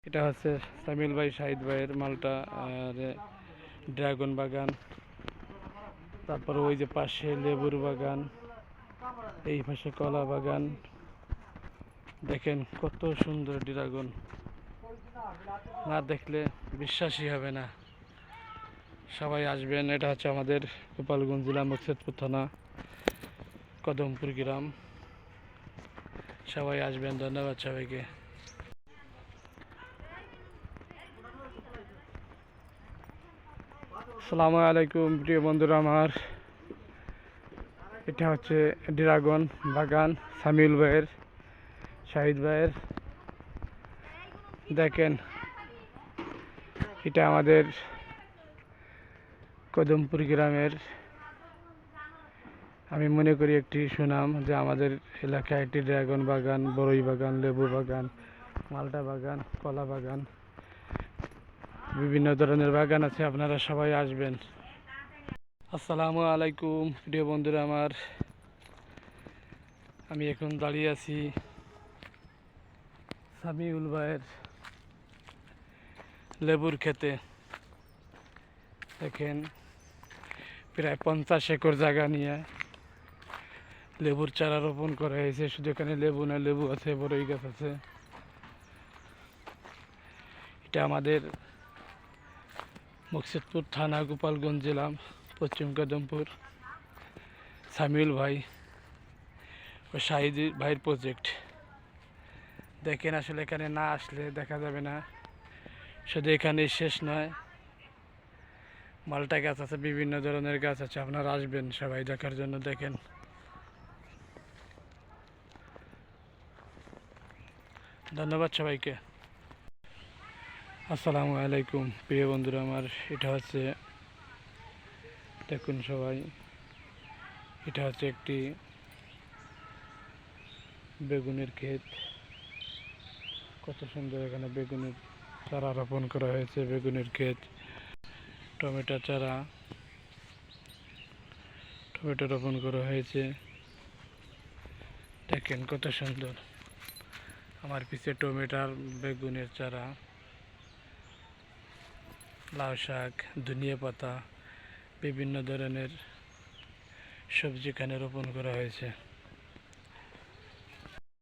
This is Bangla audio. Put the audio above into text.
এটা হচ্ছে সামিল ভাই শাহিদ ভাইয়ের মালটা আর ড্রাগন বাগান। তারপর ওই যে পাশে লেবুর বাগান, এই পাশে কলা বাগান। দেখেন কত সুন্দর ড্রাগন, না দেখলে বিশ্বাসই হবে না। সবাই আসবেন। এটা হচ্ছে আমাদের গোপালগঞ্জ জেলা মকসুদপুর থানা কদমপুর গ্রাম। সবাই আসবেন। ধন্যবাদ সবাইকে। আসসালামু আলাইকুম প্রিয় বন্ধুরা আমার। এটা হচ্ছে ড্রাগন বাগান সামিউল ভাইয়ের, শাহিদ ভাইয়ের। দেখেন এটা আমাদের কদমপুর গ্রামের, আমি মনে করি একটি সুনাম যে আমাদের এলাকায় একটি ড্রাগন বাগান, বড়ই বাগান, লেবু বাগান, মালটা বাগান, কলা বাগান, বিভিন্ন ধরনের বাগান আছে। আপনারা সবাই আসবেন। আসসালামু আলাইকুম প্রিয় বন্ধুরা আমার। আমি এখন দাঁড়িয়ে আছি সামিউল ভাইয়ের লেবুর ক্ষেতে। দেখেন প্রায় 50 একর জায়গা নিয়ে লেবুর চারা রোপণ করা হয়েছে। শুধু এখানে লেবু না, লেবু আছে, বড়ই গাছ আছে। এটা আমাদের মকসুদপুর থানা, গোপালগঞ্জ জেলা, পশ্চিম কদমপুর। সামিউল ভাই ও শাহিদ ভাইয়ের প্রজেক্ট। দেখেন আসলে এখানে না আসলে দেখা যাবে না। শুধু এখানেই শেষ নয়, মালটা গাছ আছে, বিভিন্ন ধরনের গাছ আছে। আপনারা আসবেন সবাই দেখার জন্য। দেখেন, ধন্যবাদ সবাইকে। আসসালামু আলাইকুম প্রিয় বন্ধুরা আমার। এটা হচ্ছে, দেখুন সবাই, এটা হচ্ছে একটি বেগুনের ক্ষেত। কত সুন্দর এখানে বেগুনের চারা রোপণ করা হয়েছে। বেগুনের ক্ষেত, টমেটো চারা, টমেটো রোপণ করা হয়েছে। দেখেন কত সুন্দর। আমার পিছে টমেটোর, বেগুনের চারা, লাউ শাক, ধনিয়া পাতা, বিভিন্ন ধরনের সবজি এখানে রোপণ করা হয়েছে।